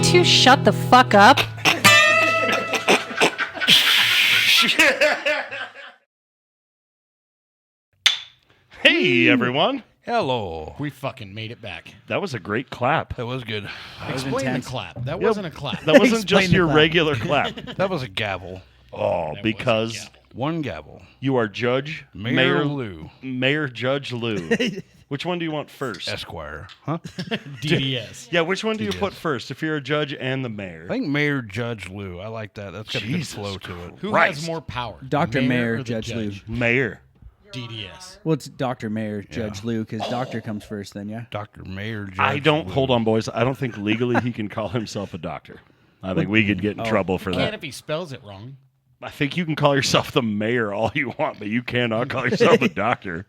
two shut the fuck up? Hey, everyone. Hello. We fucking made it back. That was a great clap. That was good. Explain the clap. That wasn't a clap. That wasn't Explain just the your clap. regular clap. That was a gavel. Oh, That because wasn't a One gavel. you are Judge Mayor Lou. Mayor Judge Lou. Which one do you want first? Esquire. Huh? DDS. Yeah, which one do you Yes. put first if you're a judge and the mayor? I think Mayor Judge Lou. I like that. That's got a good Jesus flow to it. Who Christ. has more power? Dr. Mayor, or the Judge Lou. Mayor. DDS. Well, it's Dr. Mayor, Judge Lou, because Doctor comes first then, yeah? Dr. Mayor Judge I don't, Lou. hold on, boys. I don't think legally he can call himself a doctor. I think we could get in trouble for Can't that. if he spells it wrong. I think you can call yourself the mayor all you want, but you cannot call yourself a doctor.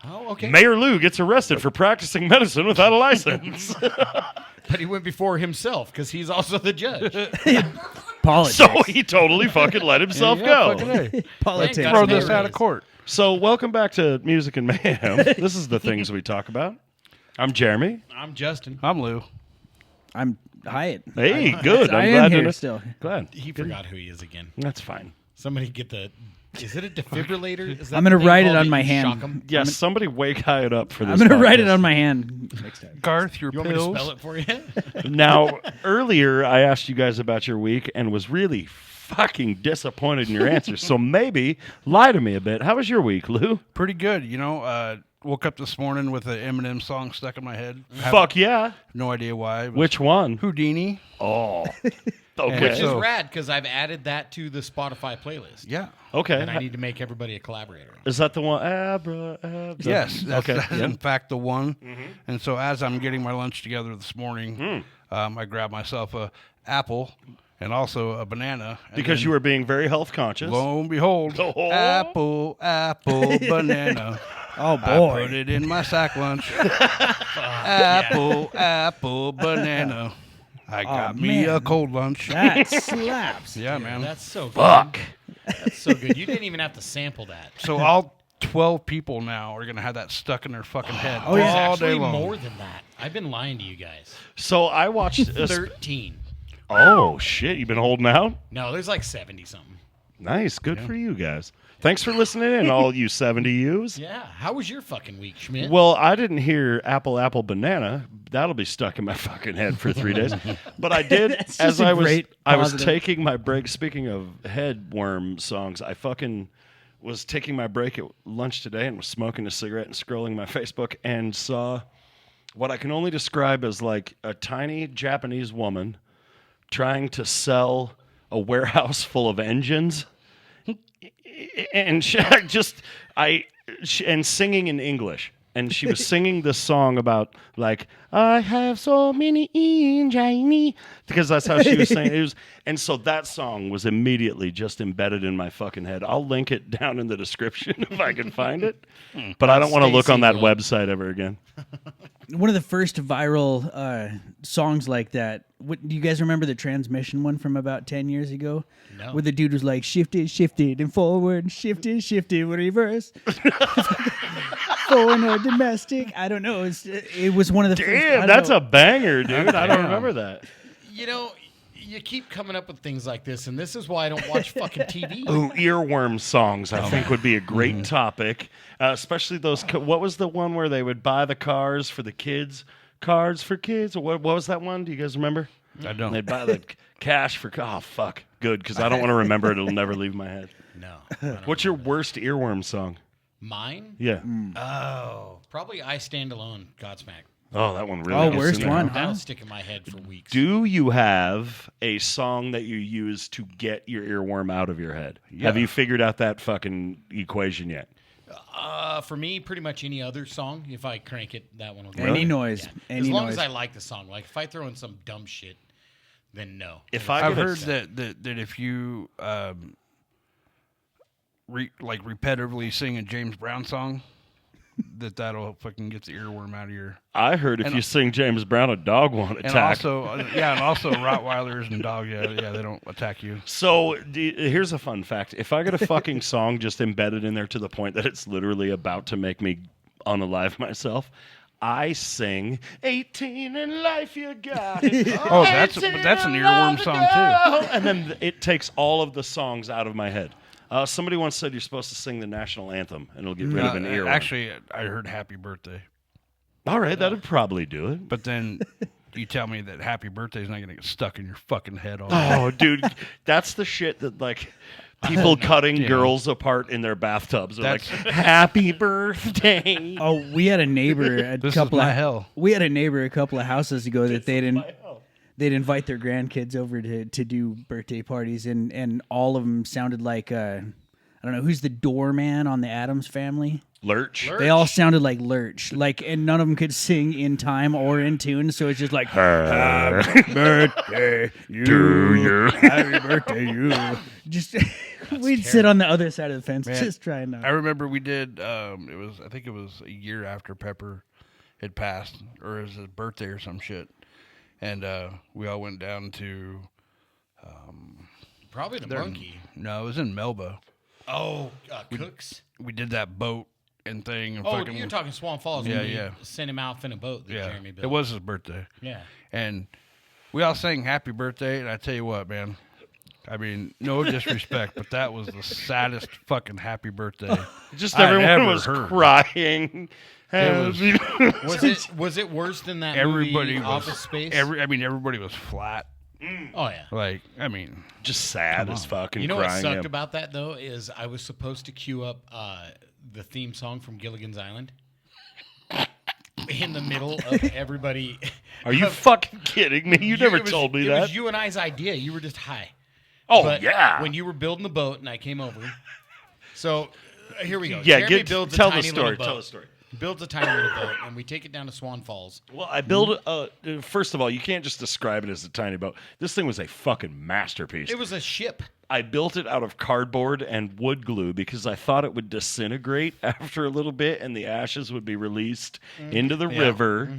Oh, okay. Mayor Lou gets arrested for practicing medicine without a license. But he went before himself because he's also the judge. Politics. So he totally fucking let himself go. Fucking A. Politics. Thank Throw God. this There out it of is. court. So welcome back to Music and Mayhem. This is the things we talk about. I'm Jeremy. I'm Justin. I'm Lou. I'm Hyatt. Hey, good. I I'm am glad here to know. still. Glad. He forgot who he is again. That's fine. Somebody get the... Is it a defibrillator? Is that I'm going to the thing write it called on that my you hand. shock 'em? Yes, somebody wake Hyatt up for this. I'm going to write it podcast. on my hand next time. Garth, your You want me pills. to spell it for you? Now, earlier I asked you guys about your week and was really fucking disappointed in your answers. So maybe lie to me a bit. How was your week, Lou? Pretty good. You know, woke up this morning with an Eminem song stuck in my head. Have Fuck yeah. no idea why. It was Which one? Houdini. Oh. Okay. Which is So- rad because I've added that to the Spotify playlist. Yeah. Okay. And I need to make everybody a collaborator. Is that the one? Abra, abra. Yes, that's, Okay. that's Yeah. in fact the one. And so as I'm getting my lunch together this morning, I grabbed myself a apple and also a banana. And Because then, you were being very health conscious. lo and behold, Oh. apple, banana. Oh, I boy. put it in my sack lunch. Apple, banana. I got me man. a cold lunch. That slaps. Yeah, man. That's so good. Fuck. That's so good. You didn't even have to sample that. So all 12 people now are going to have that stuck in their fucking head Oh, yeah. all day Actually, long. more than that. I've been lying to you guys. So I watched. 13. Oh shit! You've been holding out. No, there's like 70 something. Nice. Good for you guys. Thanks for listening in, all you 70 U's. Yeah. How was your fucking week, Schmidt? Well, I didn't hear apple, banana. That'll be stuck in my fucking head for 3 days. But I did That's as just a I was great I was positive. taking my break. Speaking of headworm songs, I fucking was taking my break at lunch today and was smoking a cigarette and scrolling my Facebook and saw what I can only describe as like a tiny Japanese woman trying to sell a warehouse full of engines. And and singing in English, and she was singing this song about like I have so many engines because that's how she was saying it was, and so that song was immediately just embedded in my fucking head. I'll link it down in the description if I can find it, but I don't want to look on that Stacey will. website ever again. One of the first viral songs like that. Do you guys remember the Transmission one from about 10 years ago? No. Where the dude was like, shifted, and forward, shifted, reverse. Foreign or domestic. I don't know. It was one of the first. I Damn, don't that's know. a banger, dude. I don't remember that. you know, you keep coming up with things like this, and this is why I don't watch fucking TV. Ooh, earworm songs, I think, would be a great topic. Especially those. What was the one where they would buy the cars for the kids? Cars for kids? Or what was that one? Do you guys remember? I don't. They'd buy the cash for. Oh, fuck. Good, because I don't want to remember it. It'll never leave my head. No. I don't What's your remember worst earworm song? that. Mine? Yeah. Oh, probably I Stand Alone, Godsmack. Oh, that one really Oh, gets worst in there. one. That'll Huh? stick in my head for weeks. Do you have a song that you use to get your earworm out of your head? Have you figured out that fucking equation yet? For me, pretty much any other song, if I crank it, that one will go. Any noise. Yeah. Any As long noise. as I like the song. Like, if I throw in some dumb shit, then no. If I I've get a- heard that if you repetitively sing a James Brown song, that'll fucking get the earworm out of your. I heard if you sing James Brown, a dog won't And attack. also, Rottweilers and dogs, they don't attack you. So here's a fun fact. If I get a fucking song just embedded in there to the point that it's literally about to make me unalive myself, I sing 18 in life you got it. Oh, that's an earworm song too. And then it takes all of the songs out of my head. Somebody once said you're supposed to sing the national anthem and it'll get rid of an earworm. Actually, I heard Happy Birthday. All right, that'd probably do it. But then you tell me that Happy Birthday is not going to get stuck in your fucking head all Oh, dude, that's the shit that like people cutting girls apart in their bathtubs are like, "Happy birthday." Oh, we had a neighbor This is my hell. We had a neighbor a couple of houses ago that they'd invite their grandkids over to do birthday parties, and all of them sounded like I don't know who's the doorman on the Addams Family. Lurch. They all sounded like Lurch, and none of them could sing in time or in tune, so it's just like happy birthday you, happy birthday you. Just we'd sit on the other side of the fence, just trying to. I remember we did. I think it was a year after Pepper had passed, or it was his birthday or some shit, and we all went down to. Probably the Monkey. No, it was in Melba. Oh, Cooks. We did that boat and thing. And Oh, you're talking Swan Falls. Yeah, when we yeah. Sent him out in a boat that Jeremy built. It was his birthday. Yeah. And we all sang Happy Birthday, and I tell you what, man. I mean, no disrespect, but that was the saddest fucking Happy Birthday. Just I've everyone ever was heard. crying. Was it worse than that Everybody movie was Office Space? everybody was flat. Oh yeah. Like, I mean, just sad as fucking You know what crying. sucked about that though is I was supposed to queue up the theme song from Gilligan's Island in the middle of everybody. Are you fucking kidding me? You never told me It that. was you and I's idea. You were just high. Oh, But yeah. when you were building the boat and I came over. So here we go. Yeah, Jeremy builds tell a tiny the story. little boat. Tell the story. Builds a tiny little boat, and we take it down to Swan Falls. Well, I built first of all, you can't just describe it as a tiny boat. This thing was a fucking masterpiece. It was a ship. I built it out of cardboard and wood glue because I thought it would disintegrate after a little bit and the ashes would be released into the river.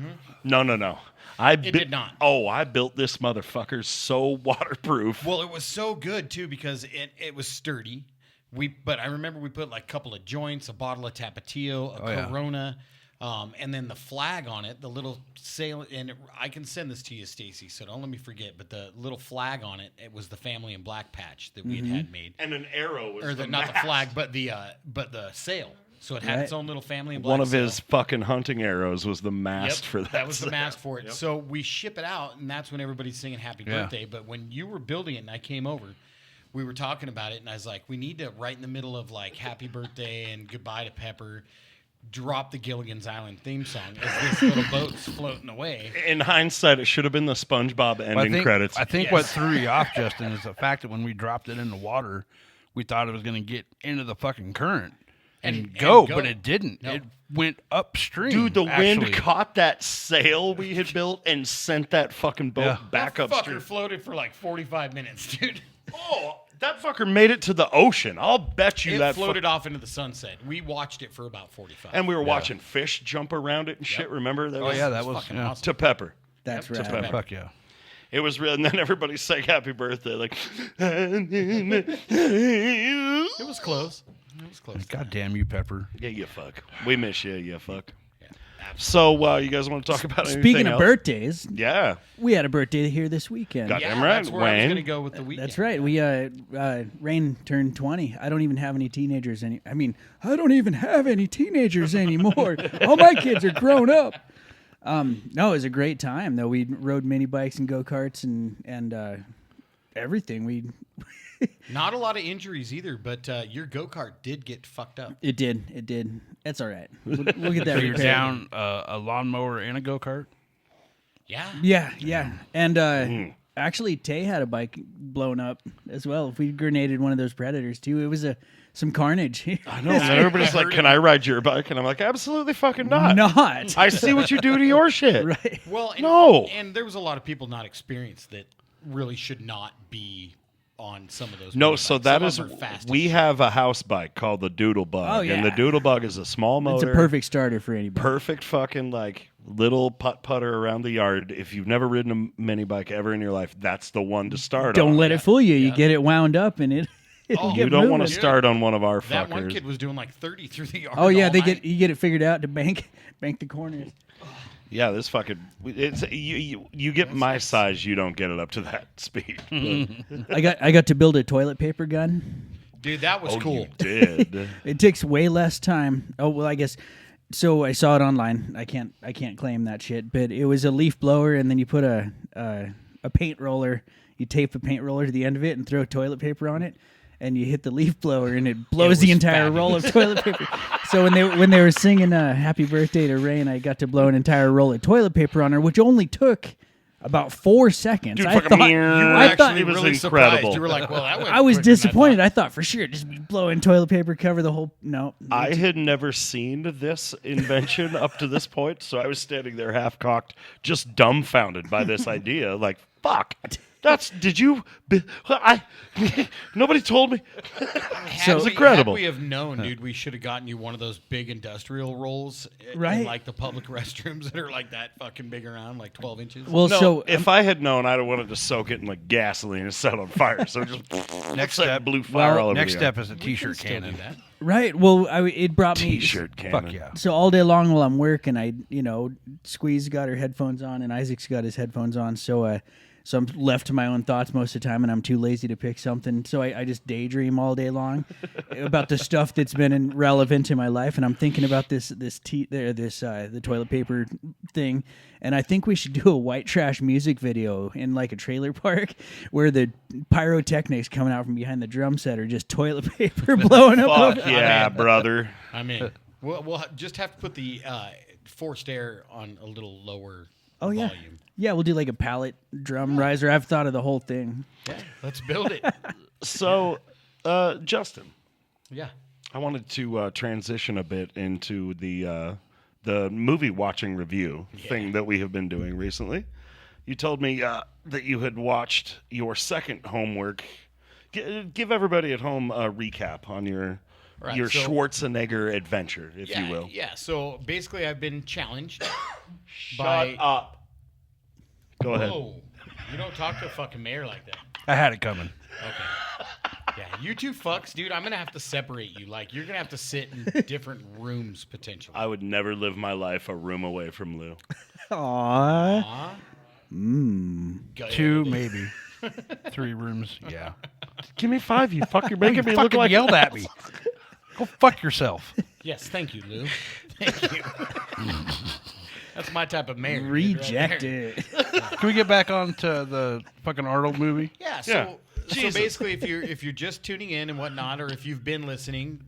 No. It did not. Oh, I built this motherfucker so waterproof. Well, it was so good too because it was sturdy. But I remember we put like a couple of joints, a bottle of Tapatio, a Corona, and then the flag on it, the little sail. And I can send this to you, Stacy, so don't let me forget. But the little flag on it, it was the Family in Black patch that we had made, And an arrow was not the flag, but the sail. So it had its own little Family in Black. One of sail. his fucking hunting arrows was the mast for that. That was the mast for it. So we ship it out, and that's when everybody's singing Happy Birthday. But when you were building it and I came over, we were talking about it, and I was like, we need to, right in the middle of like Happy Birthday and Goodbye to Pepper, drop the Gilligan's Island theme song as this little boat's floating away. In hindsight, it should have been the SpongeBob ending credits. I think what threw you off, Justin, is the fact that when we dropped it in the water, we thought it was going to get into the fucking current and go, but it didn't. No. It went upstream. Dude, the wind actually. caught that sail we had built and sent that fucking boat back That upstream. fucker floated for like 45 minutes, dude. Oh, that fucker made it to the ocean. I'll bet you It that floated off into the sunset. We watched it for about 45. And we were watching fish jump around it and shit. Remember? That That was fucking awesome. to Pepper. That's Yep, right. Fuck yeah. It was real, and then everybody sang "Happy Birthday." Like, It was close. It was close. God damn you, Pepper. yeah, you fuck. We miss you, you fuck. So, you guys want to talk about anything Speaking of else? birthdays, Yeah, we had a birthday here this weekend. Got- Yeah, Damn right, that's where I was Wayne. going to go with the weekend. That's right. We Rain turned 20. I don't even have any teenagers I don't even have any teenagers anymore. All my kids are grown up. No, it was a great time though. We rode mini bikes and go-karts and everything. Not a lot of injuries either, but your go-kart did get fucked up. It did. That's all right. We'll get that So you're repaired. down a lawnmower and a go-kart? Yeah. Yeah. And actually, Tay had a bike blown up as well. If we grenaded one of those Predators too, it was some carnage. I know. And everybody's like, "Can I ride your bike?" And I'm like, "Absolutely fucking not." Not. I see what you do to your shit. Right. Well, No. And there was a lot of people not experienced that really should not be on some of those. No, mini so bikes. that Some is of them are fast as we shit. have a house bike called the Doodle Bug, Oh, and the yeah. Doodle Bug is a small motor. It's a perfect starter for anybody. Perfect fucking like little putter around the yard. If you've never ridden a mini bike ever in your life, that's the one to start Don't on. let it fool you. You get it wound up and it'll Oh, get You don't want to moving. start on one of our That fuckers. one kid was doing like 30 through the yard. Oh yeah, all you night. get it figured out to bank the corners. Yeah, this fucking you get my size, you don't get it up to that speed. I got to build a toilet paper gun. Dude, that was cool. You did. It takes way less time. Oh well, I guess. So I saw it online. I can't claim that shit, but it was a leaf blower, and then you put a paint roller. You tape a paint roller to the end of it and throw toilet paper on it, and you hit the leaf blower, and it blows the entire roll of toilet paper. So when they were singing "Happy Birthday" to Rain, I got to blow an entire roll of toilet paper on her, which only took about 4 seconds. Dude, You were I thought actually it was really incredible. surprised. You were like, well, that went I was quicker than disappointed. thought. I thought for sure just be blowing toilet paper, cover the whole. No, I had never seen this invention up to this point, so I was standing there half cocked, just dumbfounded by this idea. Like, fuck. Nobody told me. Had was we- incredible. Had we have known, dude, we should have gotten you one of those big industrial rolls, Right. In like the public restrooms that are like that fucking big around, like 12 inches. well, No, so if I had known, I'd have wanted to soak it in like gasoline and set it on fire. So just Next that step- blue fire all over Next the step is a We can T-shirt still do cannon. that. right. Well, it brought me T-shirt cannon. Fuck yeah. So all day long while I'm working, Squeeze got her headphones on and Isaac's got his headphones on. So I'm left to my own thoughts most of the time, and I'm too lazy to pick something. So I just daydream all day long about the stuff that's been relevant in my life, and I'm thinking about the toilet paper thing. And I think we should do a white trash music video in like a trailer park where the pyrotechnics coming out from behind the drum set are just toilet paper blowing up. Fuck yeah, brother. I'm in. We'll just have to put the forced air on a little lower Oh yeah, volume. yeah. We'll do like a pallet drum riser. I've thought of the whole thing. Yeah, let's build it. So, Justin, Yeah. I wanted to transition a bit into the movie watching review thing that we have been doing recently. You told me that you had watched your second homework. Give everybody at home a recap on your Right, your so- Schwarzenegger adventure, if Yeah, you will. Yeah. So basically, I've been challenged. Shut up. Go ahead. Whoa. You don't talk to a fucking mayor like that. I had it coming. Okay. Yeah, you two fucks, dude. I'm gonna have to separate you. Like, you're gonna have to sit in different rooms potentially. I would never live my life a room away from Lou. Aww. Aw. Go 2, ahead. maybe 3 rooms. Yeah. Give me 5, you fuck. You're making me look Fucking like yelled at me. Go fuck yourself. Yes, thank you, Lou. Thank you. That's my type of mayor. dude, right Reject there. it. Can we get back on to the fucking Arnold movie? Yeah. Yeah. So Jesus. basically, if you're just tuning in and whatnot, or if you've been listening,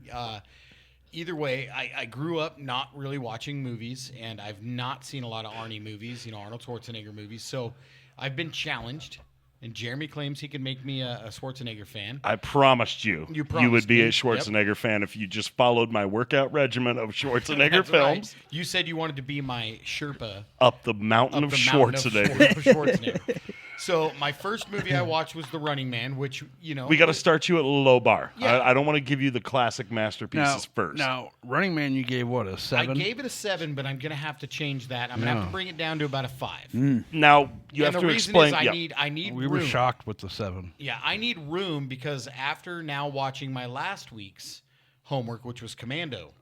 either way, I grew up not really watching movies, and I've not seen a lot of Arnie movies, Arnold Schwarzenegger movies. So I've been challenged, and Jeremy claims he can make me a Schwarzenegger fan. I promised you You would promised be me. a Yep. Schwarzenegger fan if you just followed my workout regimen of Schwarzenegger That's films right. You said you wanted to be my Sherpa up the mountain up of the mountain of Schwarzenegger. Schwarzenegger. So my first movie I watched was The Running Man, which We got to start you at a low bar. Yeah. I don't want to give you the classic masterpieces first. Now, Running Man, you gave what, a I 7? gave it a 7, but I'm gonna have to change that. I'm gonna have to bring it down to about a 5. Now you and have the to reason explain. is I need We room. were shocked with the 7. Yeah, I need room because after now watching my last week's homework, which was Commando,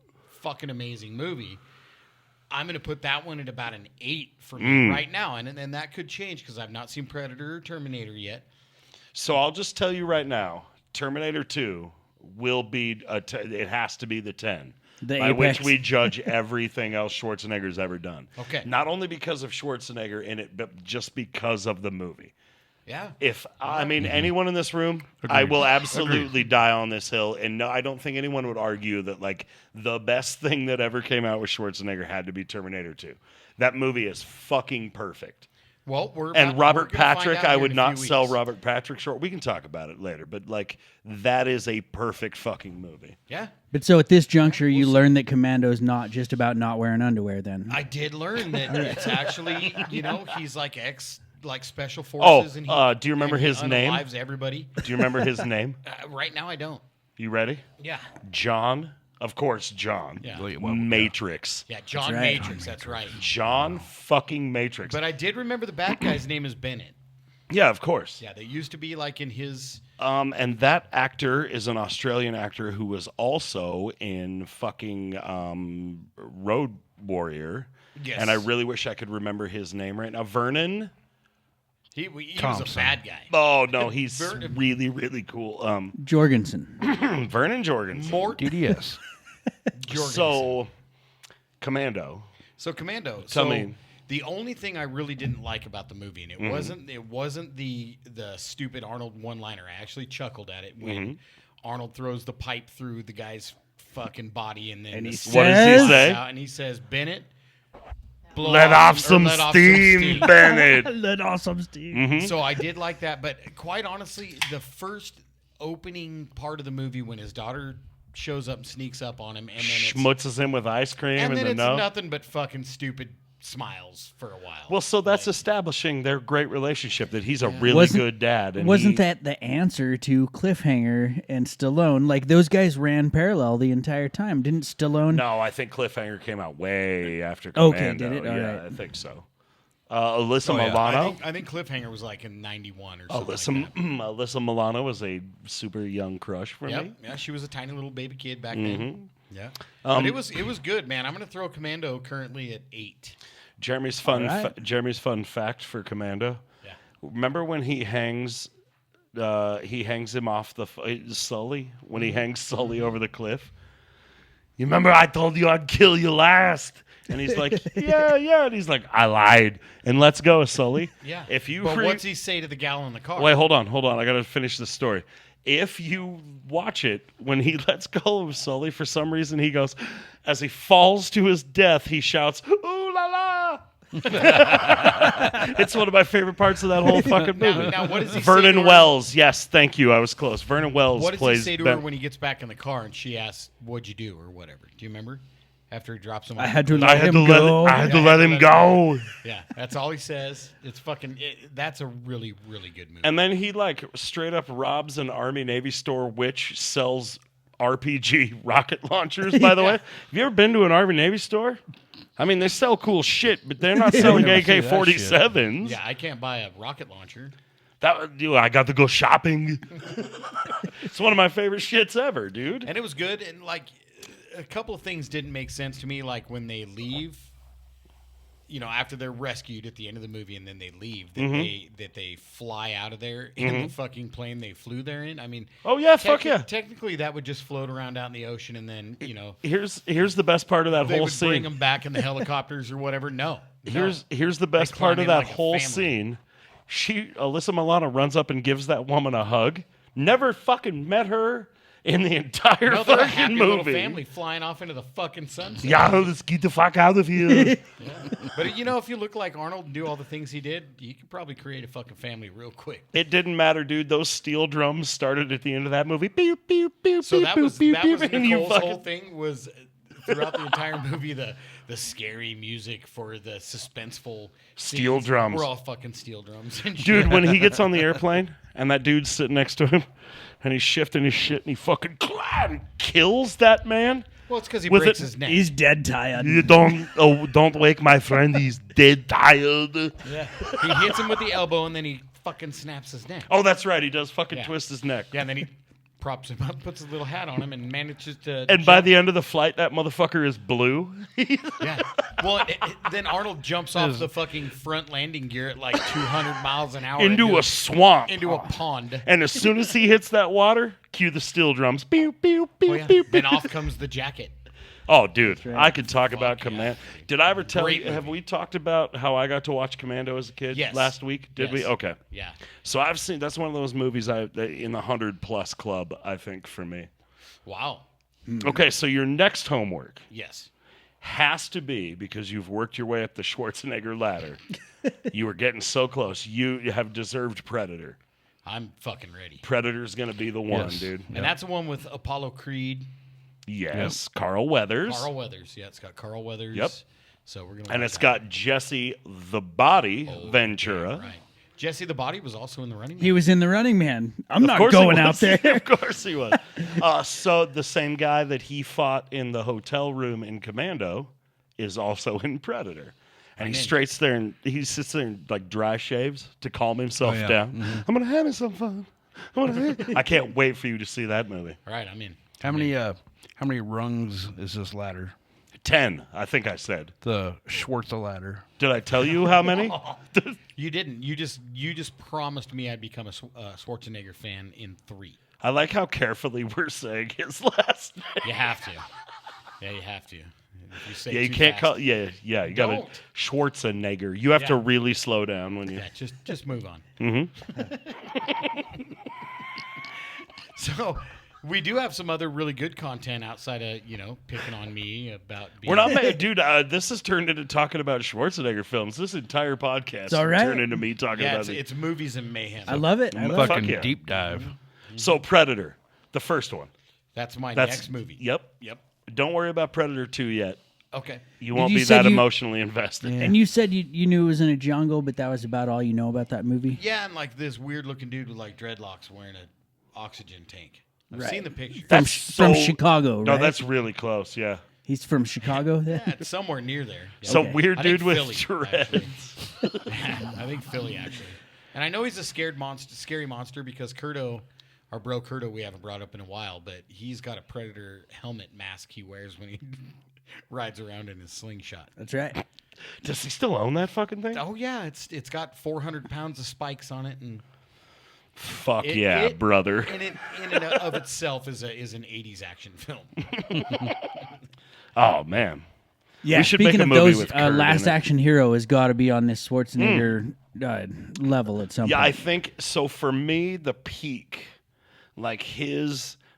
fucking amazing movie. I'm going to put that one at about an 8 for me right now, and that could change because I've not seen Predator or Terminator yet. So I'll just tell you right now, Terminator 2 will be it has to be the 10. The by which apex. we judge everything else Schwarzenegger's ever done. Okay. Not only because of Schwarzenegger in it, but just because of the movie. Yeah. If anyone in this room, I will absolutely die on this hill, and no, I don't think anyone would argue that like the best thing that ever came out with Schwarzenegger had to be Terminator 2. That movie is fucking perfect. Well, we're Robert gonna find Patrick, out I here would in a few not sell weeks. Robert Patrick short. We can talk about it later, but like that is a perfect fucking movie. Yeah. But so at this juncture, you learn that Commando's not just about not wearing underwear. Then I did learn that it's actually, he's like special forces. And do you remember and he his name? unalives everybody. Do you remember his name? Right now, I don't. You ready? Yeah. John. Of course, John. Yeah. Matrix. Yeah, John right. Matrix. That's right. John fucking Matrix. But I did remember the bad guy's name is Bennett. Yeah, of course. Yeah, they used to be like in his. And that actor is an Australian actor who was also in fucking Road Warrior Yes. And I really wish I could remember his name right now. Vernon? He was a Thompson. bad guy. Oh, no, he's Vernon. really, really cool. Jorgensen. Vernon Jorgensen. DDS. Jorgensen. Commando. So Commando. Tell so me. The only thing I really didn't like about the movie, and it wasn't the stupid Arnold one-liner. I actually chuckled at it when Arnold throws the pipe through the guy's fucking body, and then And he What does he says- say? out, and he says, "Bennett, blow Let off some let off steam, Bennett. Let off some steam. So I did like that, but quite honestly, the first opening part of the movie when his daughter shows up and sneaks up on him, and then it's, Schmutzes him with ice cream and and then the it's no. nothing but fucking stupid smiles for a while. Well, so that's Like, establishing their great relationship, that he's a really Wasn't- good dad. And Wasn't he- that the answer to Cliffhanger and Stallone? Like, those guys ran parallel the entire time. Didn't Stallone? No, I think Cliffhanger came out way after Okay, Commando. did it? All Yeah, right. I think so. Alyssa yeah. Milano. I think Cliffhanger was like in '91 or something. Alyssa, Like that. Alyssa Milano was a super young crush for Yep. me. Yeah, she was a tiny little baby kid back Mm-hmm. then. Yeah. But it was good, man. I'm gonna throw Commando currently at 8. Jeremy's fun. All right. Jeremy's fun fact for Commando. Yeah. Remember when he hangs him off the Sully when he hangs Sully over the cliff? You remember I told you I'd kill you last, and he's like, yeah, and he's like, I lied, and let's go, Sully. Yeah. If you But what's he say to the gal in the car? wait, hold on, I gotta finish this story. If you watch it, when he lets go of Sully, for some reason he goes, as he falls to his death, he shouts, "Ooh la la!" It's one of my favorite parts of that whole fucking movie. Now, what does he say Vernon to her? Wells, yes, thank you, I was close. Vernon Wells What does he plays say to Ben. her when he gets back in the car and she asks, "What'd you do?" or whatever? Do you remember? After he drops him. I off had the to cliff? I let had him to let go. I had to Yeah, let him go. Yeah, that's all he says. It's fucking. That's a really, really good movie. And then he like straight up robs an Army Navy store, which sells RPG rocket launchers. By the way, have you ever been to an Army Navy store? I mean, they sell cool shit, but they're not selling never see that AK-47s. Yeah, I can't buy a rocket launcher. I got to go shopping. It's one of my favorite shits ever, dude. And it was good. And like a couple of things didn't make sense to me, like when they leave. You know, after they're rescued at the end of the movie, and then they leave, that they fly out of there in the fucking plane they flew there in. I mean, Oh yeah, fuck yeah. Technically, that would just float around out in the ocean, and then Here's the best part of that they whole would scene. bring them back in the helicopters or whatever. No, Here's the best They part climb of in that like a whole family. scene. Alyssa Milano runs up and gives that woman a hug. Never fucking met her in the entire no, they're a fucking happy little movie. family flying off into the fucking sunset. Yeah, let's get the fuck out of here. But you know, if you look like Arnold and do all the things he did, you could probably create a fucking family real quick. It didn't matter, dude. Those steel drums started at the end of that movie. Pew, pew, pew, So pew, that pew, was pew, pew, Nicole's and you fucking- whole thing was throughout the entire movie the scary music for the suspenseful Steel scenes drums. were all fucking steel drums. And Dude, shit. when he gets on the airplane and that dude's sitting next to him and he's shifting his shit and he fucking kills that man. well, it's because he with breaks it- his neck. He's dead tired. You don't wake my friend. He's dead tired. Yeah, he hits him with the elbow and then he fucking snaps his neck. Oh, that's right. He does fucking Yeah. twist his neck. Yeah, and then he props him up, puts his little hat on him, and manages to. And by jump. the end of the flight, that motherfucker is blue. Yeah. Well, then Arnold jumps off the fucking front landing gear at like 200 miles an hour into a swamp. into a pond. And as soon as he hits that water, cue the steel drums. Pew, pew, pew, Oh, yeah. pew, pew. Then off comes the jacket. Oh, dude, right. I could talk about yeah. Commando. Did I ever tell Great you? Have movie. we talked about how I got to watch Commando as a kid Yes. last week? Did we? Yes. Okay. Yeah. So I've seen. That's one of those movies in the 100+ club. I think for me. Wow. Okay, so your next homework Yes. has to be, because you've worked your way up the Schwarzenegger ladder. You are getting so close. You have deserved Predator. I'm fucking ready. Predator's gonna be the one, Yes. dude. And that's the one with Apollo Creed, Yes, Carl Weathers. Carl Weathers. Yeah, it's got Carl Weathers. Yep. So we're gonna. And watch it's that. got Jesse the Body Oh, Ventura. yeah, right. Jesse the Body was also in the running. He was in the Running Man. I'm Of not course he going out was. there. Of course he was. So the same guy that he fought in the hotel room in Commando is also in Predator. And he sits there and like dry shaves to calm himself Oh, yeah. down. I'm gonna have me some fun. I can't wait for you to see that movie. All right, I'm in. How many rungs is this ladder? 10, I think I said. The Schwarzenegger. Did I tell you how many? You didn't. You just promised me I'd become a Schwarzenegger fan in 3. I like how carefully we're saying his last name. You have to. Yeah, you have to. If you say Yeah, you too can't fast, call. Yeah, you got to Don't. Schwarzenegger. You have to Yeah. really slow down when you. Yeah, just move on. Mm-hmm. So, we do have some other really good content outside of picking on me about. Being We're not, dude. This has turned into talking about Schwarzenegger films. This entire podcast all right. turned into me talking Yeah, about it's movies and mayhem. I love it. I love it. Fuck Fucking yeah. deep dive. So Predator, the first one. That's my That's next movie. Yep. Don't worry about Predator 2 yet. Okay. You won't you be said that you- emotionally invested. And you said you knew it was in a jungle, but that was about all you know about that movie? Yeah, and like this weird looking dude with like dreadlocks wearing an oxygen tank. I've Right. seen the picture. That's From so- Chicago, No, right? that's really close. Yeah. He's from Chicago? Yeah, it's somewhere near there. Yeah. Some Okay. weird I think dude with Philly, dreads. I think Philly actually. And I know he's a scary monster because Kurto, our bro Kurto, we haven't brought up in a while, but he's got a Predator helmet mask he wears when he rides around in his slingshot. That's right. Does he still own that fucking thing? Oh yeah, it's got 400 pounds of spikes on it, and Fuck It- yeah, it- brother. and it in and of itself is an 80s action film. Oh man. Yeah, We should speaking make a of movie those, with Kurt in Last it. Action Hero has got to be on this Schwarzenegger level at some Yeah, I point. think so. For me, the peak, like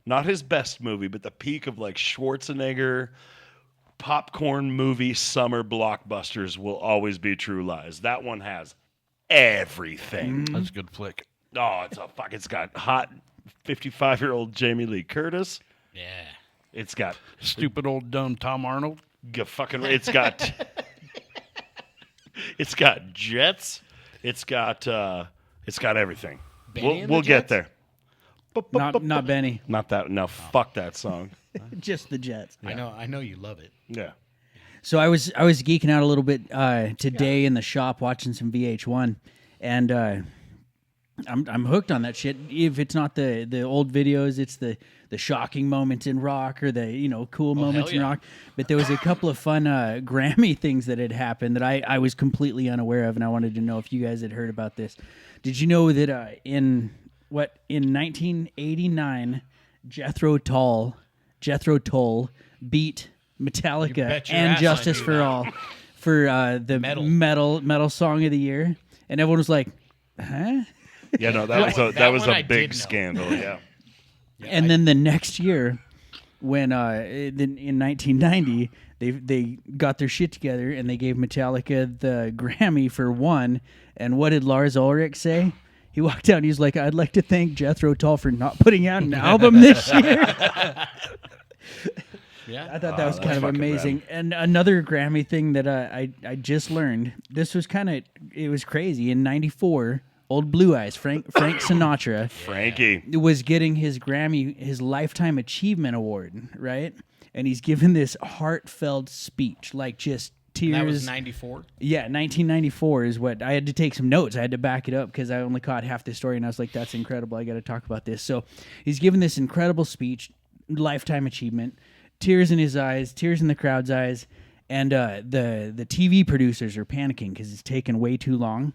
not his best movie, but the peak of like Schwarzenegger popcorn movie summer blockbusters will always be True Lies. That one has everything. That's a good flick. Oh, it's got hot 55-year-old Jamie Lee Curtis. Yeah. It's got Stupid old dumb Tom Arnold. it's got it's got jets. It's got everything. Benny and We'll the get Jets? there. Not Benny, Not that. No, fuck that song. just the Jets. I know you love it. Yeah. So I was geeking out a little bit today in the shop watching some VH1, and I'm hooked on that shit. If it's not the old videos, it's the shocking moments in rock or the cool moments in hell yeah. rock. But there was a couple of fun Grammy things that had happened that I was completely unaware of, and I wanted to know if you guys had heard about this. Did you know that in 1989, Jethro Tull beat Metallica bet your and ass I Justice knew for that. All for the metal song of the year, and everyone was like, "Huh?" Yeah. No, That was one I a big did know. scandal. Yeah. And then the next year, when in 1990, they got their shit together and they gave Metallica the Grammy for one. And what did Lars Ulrich say? He walked out and he's like, "I'd like to thank Jethro Tull for not putting out an album this year." Yeah. I thought that was kind of fucking amazing. And another Grammy thing that I just learned. This was it was crazy. In '94, old Blue Eyes, Frank Sinatra, Frankie. was getting his Grammy, his Lifetime Achievement Award, right? And he's given this heartfelt speech, like just tears. That was 94. Yeah, 1994 is what I had to take some notes. I had to back it up because I only caught half the story, and I was like, "That's incredible. I got to talk about this." So he's given this incredible speech, Lifetime Achievement, tears in his eyes, tears in the crowd's eyes, and the TV producers are panicking because it's taken way too long,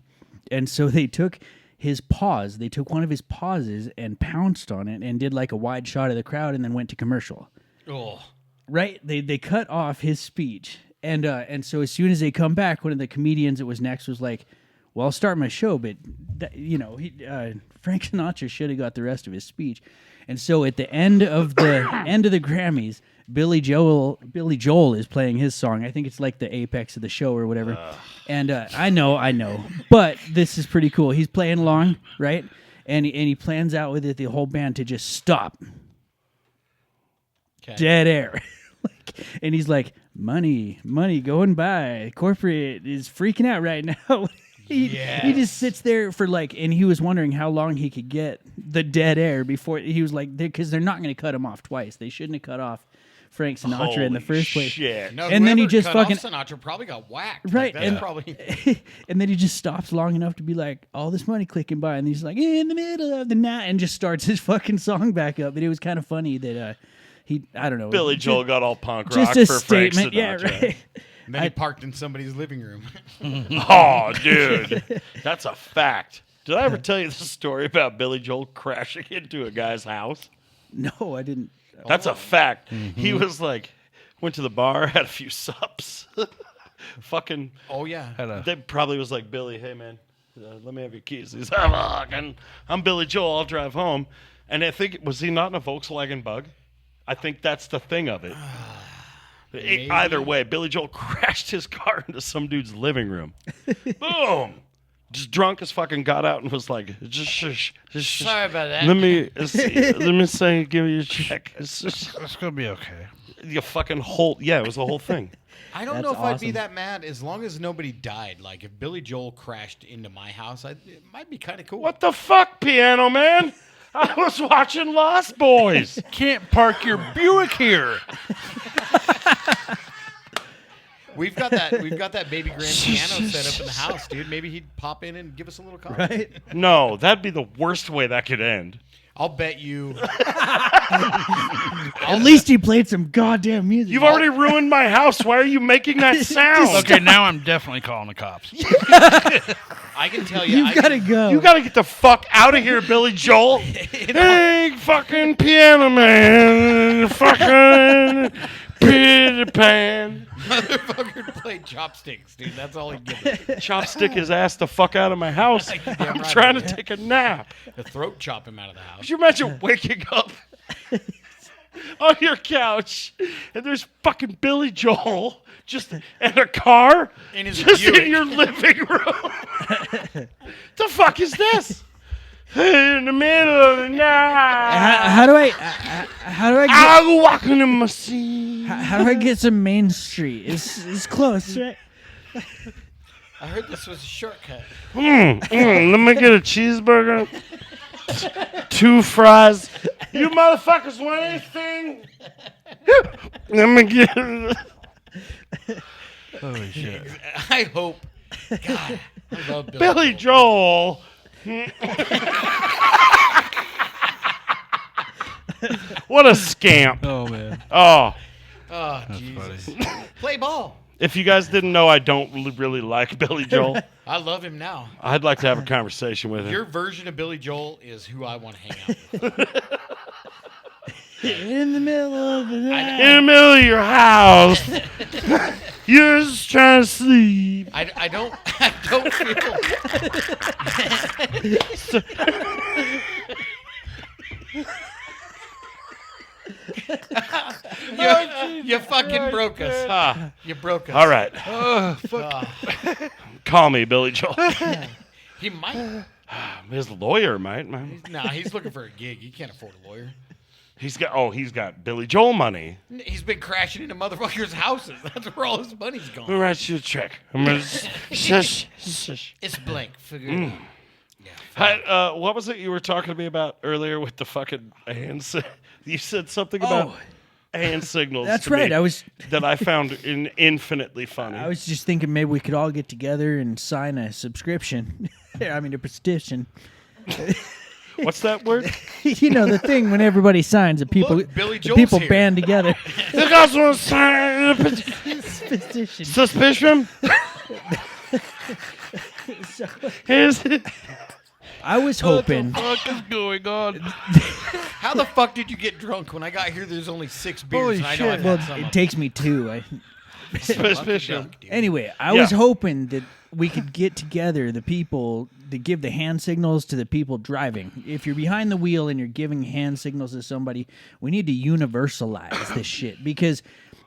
and so they took his pause. They took one of his pauses and pounced on it and did like a wide shot of the crowd, and then went to commercial. Oh. Right? They cut off his speech. And so as soon as they come back, one of the comedians that was next was like, "Well, I'll start my show, but Frank Sinatra should have got the rest of his speech." And so at the end of the Grammys, Billy Joel is playing his song. I think it's like the apex of the show or whatever. And I know, but this is pretty cool. He's playing along, right? And he plans out with it, the whole band, to just stop. Okay. Dead air. And he's like, money going by. Corporate is freaking out right now. He just sits there for and he was wondering how long he could get the dead air before he was like, because they're not going to cut him off twice. They shouldn't have cut off Frank Sinatra in the first place. Shit. No, And then he whoever just cut off fucking- Sinatra probably got whacked. Right, Like, that's and- probably. And then he just stops long enough to be like, all this money clicking by, and he's like, in the middle of the night, and just starts his fucking song back up. But it was kind of funny that I don't know. Billy Joel got all punk rock Just a for Frank statement. Yeah, Sinatra. right. And then he parked in somebody's living room. Oh, dude. That's a fact. Did I ever tell you the story about Billy Joel crashing into a guy's house? No, I didn't. That's a fact. He was like, went to the bar, had a few sups. Fucking. Oh, yeah. They probably was like, Billy, hey, man, let me have your keys. He's like, I'm Billy Joel. I'll drive home. And I think, was he not in a Volkswagen Bug? I think that's the thing of it. Either way, Billy Joel crashed his car into some dude's living room. Boom. Just drunk as fucking got out and was like, Sorry about that. Let me say, give me a check. It's gonna be okay. You fucking whole, yeah, it was the whole thing. I don't That's know if I'd be awesome. that mad as long as nobody died. Like, if Billy Joel crashed into my house, it might be kind of cool. What the fuck, Piano Man? I was watching Lost Boys. Can't park your Buick here. We've got that baby grand piano set up in the house, dude. Maybe he'd pop in and give us a little concert. Right? No, that'd be the worst way that could end. I'll bet you. At least he played some goddamn music. You've already ruined my house. Why are you making that sound? Okay, now I'm definitely calling the cops. I can tell you. You've got to go. You gotta get the fuck out of here, Billy Joel. Hey, fucking Piano Man. Fucking Peter Pan. Motherfucker played chopsticks, dude. That's all he did. Chopstick his ass the fuck out of my house. I'm right, trying to man. take a nap. The throat chop him out of the house. Could you imagine waking up on your couch and there's fucking Billy Joel just in a car In his just Buick. in your living room? The fuck is this? In the middle of the night, How do I get I'm walking in my seat. how do I get some Main Street? It's close, right? I heard this was a shortcut. Let me get a cheeseburger, 2 fries. You motherfuckers want anything? Let me get. Holy shit. I hope. God, I love Billy Joel. What a scamp. Oh man. Oh, Oh, Jesus. Funny. Play ball. if you guys didn't know, I don't really like Billy Joel. I love him now. I'd like to have a conversation with him. Your version of Billy Joel is who I want to hang out with. In the middle of the night. In the middle of your house, you're just trying to sleep. I don't feel. You fucking broke us. Ah, You broke us. all right, Oh, fuck. call me Billy Joel. He might. His lawyer might. Nah, he's looking for a gig. He can't afford a lawyer. He's got Billy Joel money. He's been crashing into motherfuckers' houses. That's where all his money's I'm gone. gonna write you a check. I'm gonna shush. It's blank. Figure it out. Yeah. Hi, what was it you were talking to me about earlier with the fucking hand? You said something about hand signals. That's to me right. that I found infinitely funny. I was just thinking maybe we could all get together and sign a subscription. I mean, a petition. What's that word? You know, the thing when everybody signs, the people, Look, Billy the Joel's people here. band together. You guys want to sign a Petition. suspicion? I was hoping. What the fuck is going on? How the fuck did you get drunk? When I got here, there's only 6 beers. Holy and I know shit. I've Well, had some it of takes me 2. Suspicion. them. Dude. Anyway, I Yeah. was hoping that we could get together the people to give the hand signals to the people driving. If you're behind the wheel and you're giving hand signals to somebody, we need to universalize this shit. Because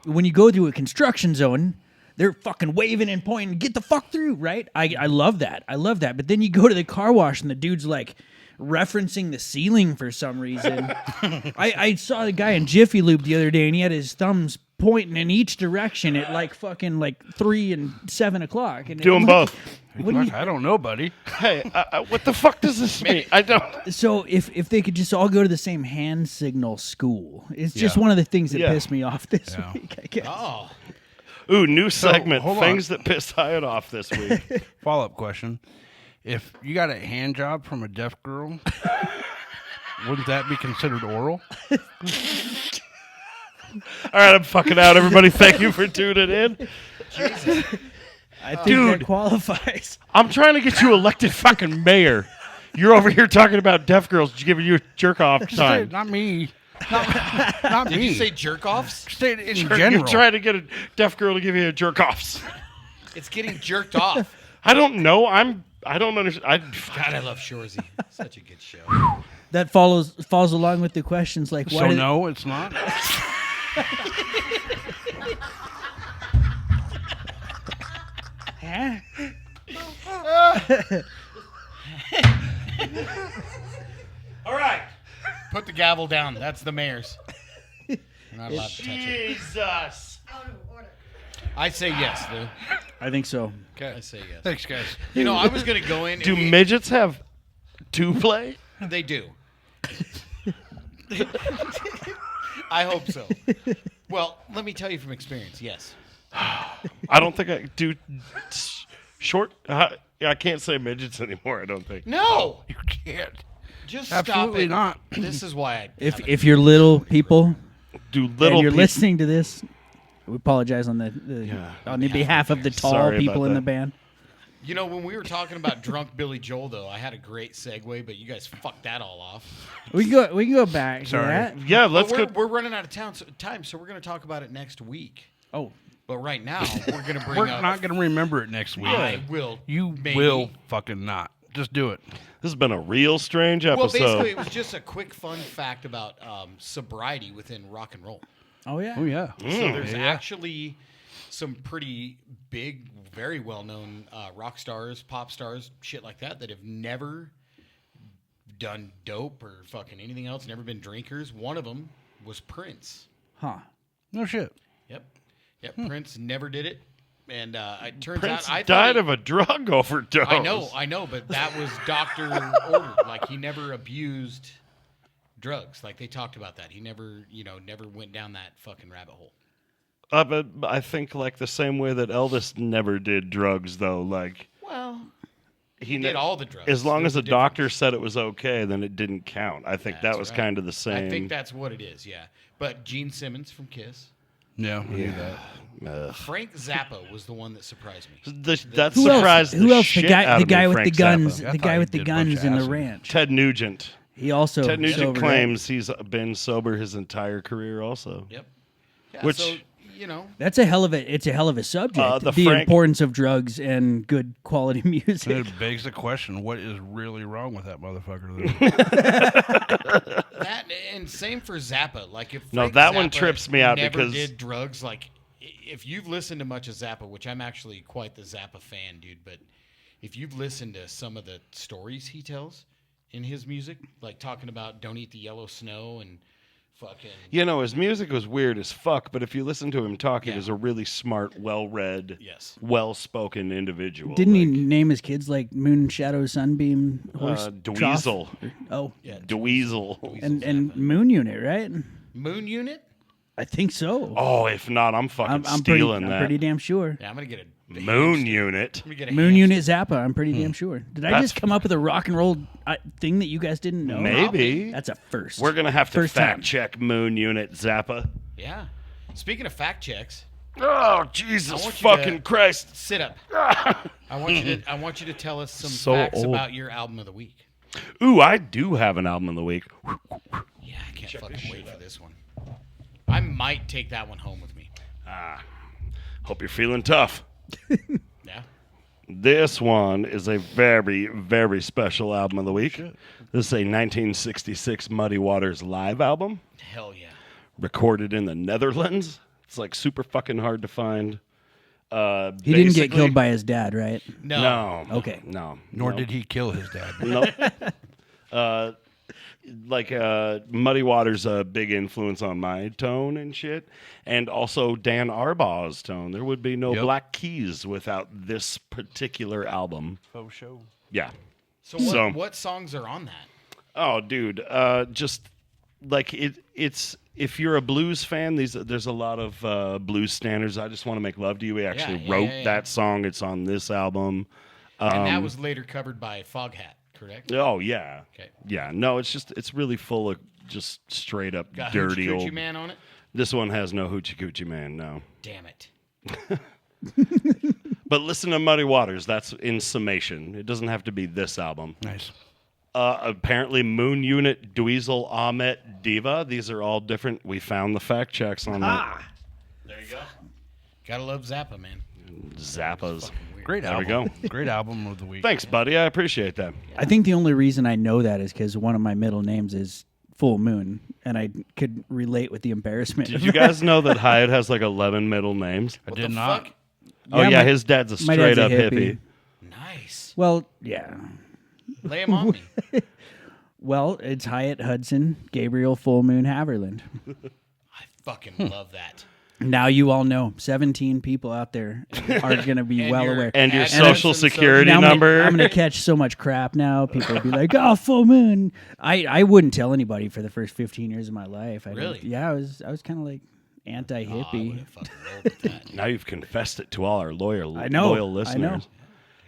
when you go through a construction zone, they're fucking waving and pointing, get the fuck through, right? I love that. I love that. But then you go to the car wash and the dude's like referencing the ceiling for some reason. I saw the guy in Jiffy Lube the other day and he had his thumbs pointing in each direction at like fucking like 3 and 7 o'clock. And Do them I'm both. like, what do you- I don't know, buddy. Hey, what the fuck does this mean? I don't. So if they could just all go to the same hand signal school, it's just Yeah. one of the things that Yeah. pissed me off this Yeah. week. I guess. Oh, Ooh, new segment. hold on. Things that pissed Hyatt off this week. Follow-up question. If you got a hand job from a deaf girl, wouldn't that be considered oral? All right, I'm fucking out, everybody. Thank you for tuning in. I think Dude. that qualifies. I'm trying to get you elected fucking mayor. You're over here talking about deaf girls giving you jerk off time. Not me. Not Did me. you say jerk offs? Say it in You're general. trying to get a deaf girl to give you a jerk offs. It's getting jerked off. I don't know. I don't understand. God, I love Shorzy. Such a good show. That falls along with the questions like why So did, no, it's not. Huh? All right. Put the gavel down. That's the mayor's. You're not allowed to touch it. Jesus. I say yes, Lou. I think so. Okay. I say yes. Thanks, guys. You know, I was going to go in. Do and midgets have two play? They do. I hope so. Well, let me tell you from experience, yes. I don't think I do. Short. I can't say midgets anymore. I don't think. No! You can't. Just Absolutely stop it. not. This is why I. If you're little people Do and little you're peop- listening to this, we apologize on the Yeah. on the behalf of the tall Sorry people about in the that. band. You know, when we were talking about Drunk Billy Joel, though, I had a great segue, but you guys fucked that all off. We can go back to Sorry. that. Yeah, let's But go. we're running out of time, so we're going to talk about it next week. Oh, But right now, we're going to bring We're up. not going to remember it next week. I will. You maybe. will fucking not. Just do it. This has been a real strange Well, episode. basically, it was just a quick, fun fact about sobriety within rock and roll. oh yeah. Oh yeah. So there's Yeah. actually some pretty big, very well-known rock stars, pop stars, shit like that have never done dope or fucking anything else, never been drinkers. One of them was Prince. Huh. No shit. Yep. Prince never did it. And it turns Prince out I died thought of a drug overdose. I know, but that was doctor ordered. Like he never abused drugs. Like they talked about that. He never, never went down that fucking rabbit hole. But I think like the same way that Elvis never did drugs, though. Like Well, he did all the drugs. As long There's as the a difference. doctor said it was okay, then it didn't count. I think that That's was right. kind of the same. I think that's what it is, yeah. But Gene Simmons from Kiss. Yeah, I knew that. Frank Zappa was the one that surprised me. That Who surprised else? Who the else? shit The guy, out the of guy me, with Frank the guns, Zappa. I the thought guy he with the did a bunch guns of in the acid. ranch. Ted Nugent. He also Ted Nugent sober, right? claims he's been sober his entire career also. Yep. Yeah, Which- so, That's a hell of a subject. the The Frank- importance of drugs and good quality music. It begs the question: what is really wrong with that motherfucker? that and same for Zappa. Like if No, Frank that one Zappa trips me out never because- did drugs. Like if you've listened to much of Zappa, which I'm actually quite the Zappa fan, dude, but if you've listened to some of the stories he tells in his music, like talking about don't eat the yellow snow and fucking His music was weird as fuck, but if you listen to him talk, he Yeah. was a really smart, well-read, Yes. well-spoken individual. Didn't he name his kids like Moon, Shadow, Sunbeam, Horse, Dweezil. Trough? Oh, yeah, Dweezil. and Moon Unit, right? Moon Unit. I think so. Oh, if not, I'm fucking I'm stealing pretty, that. I'm pretty damn sure. Yeah, I'm gonna get a Moon Unit. I'm gonna get a Moon hamster. Unit Zappa, I'm pretty damn sure. Did I That's- just come up with a rock and roll thing that you guys didn't know? Maybe. That's a first. We're going to have to First fact time. check Moon Unit Zappa. Yeah. Speaking of fact checks, Oh, Jesus I want you fucking to- Christ. sit up. I want you to tell us some So facts old. about your album of the week. Ooh, I do have an album of the week. Yeah, I can't fucking wait for this one. I might take that one home with me. Hope you're feeling tough. Yeah. This one is a very, very special album of the week. This is a 1966 Muddy Waters live album, Hell yeah. recorded in the Netherlands. It's like super fucking hard to find. He didn't get Basically- killed by his dad, right? No. No. Okay. No. Nor no. did he kill his dad. Nope. Muddy Waters a big influence on my tone and shit, and also Dan Arbaugh's tone. There would be no Yep. Black Keys without this particular album. Faux show. Yeah. So what songs are on that? Oh, dude, just like it's if you're a blues fan, there's a lot of blues standards. I Just Want to Make Love to You. We actually yeah, wrote yeah. that song. It's on this album. And that was later covered by Foghat, correct? Oh yeah. Okay. Yeah. No, it's really full of just straight up Got dirty Hoochie old. Coochie Man on it? This one has no Hoochie Coochie Man, no. Damn it. But listen to Muddy Waters. That's in summation. It doesn't have to be this album. Nice. Apparently, Moon Unit, Dweezil, Ahmet, Diva. These are all different. We found the fact checks on that. There you go. Gotta love Zappa, man. Zappas. Great There album. we go. Great album of the week. Thanks, buddy. I appreciate that. I think the only reason I know that is because one of my middle names is Full Moon, and I could relate with the embarrassment. Did you guys know that Hyatt has like 11 middle names? I did not. Fuck? Oh, yeah, his dad's a my straight dad's a up hippie. Nice. Well, yeah. Lay him on me. Well, it's Hyatt, Hudson, Gabriel, Full Moon, Haverland. I fucking love that. Now you all know 17 people out there are going to be And well your aware. And your address social and security Now number. I'm going to catch so much crap now. People will be like, "Oh, Full Moon." I wouldn't tell anybody for the first 15 years of my life. Really? Yeah, I was kind of like I anti-hippie. would've fucking rolled with that. Now you've confessed it to all our loyal know, listeners. I know.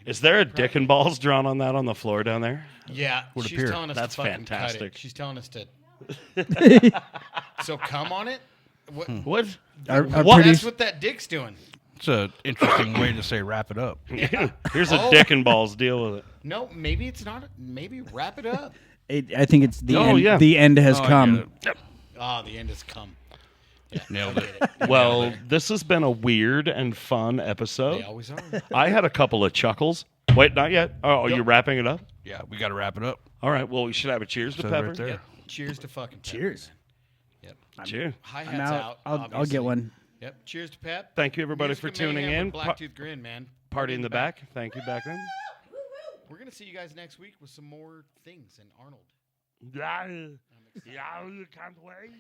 Is there a dick and balls drawn on that on the floor down there? Yeah, Would she's appear. telling us That's to fucking cut fantastic. it. She's telling us to. So come on it. What? What? Our That's producer- what that dick's doing. It's an interesting way to say wrap it up. Here's a Oh. dick and balls. Deal with it. No, maybe it's not. Maybe wrap it up. I think it's the Oh, end. yeah. The end has Oh, I come. get it. Ah, the end has come. Yeah, Nailed I it. get it. Well, this has been a weird and fun They episode. always are. I had a couple of chuckles. Wait, not yet. Oh, are you wrapping it up? Yeah, we got to wrap it up. All right. Well, we should have a cheers to Says Pepper. right there. Yep. Cheers to fucking Pep. Cheers. Yep. Cheers. Hi I'm hats out. out. I'll obviously. get one. Yep. Cheers to Pep. Thank you, everybody, Music for of tuning Mayhem in. with Blacktooth Grin, man. Party in the back. Thank you, back then. We're gonna see you guys next week with some more things and Arnold. Yeah, can't wait.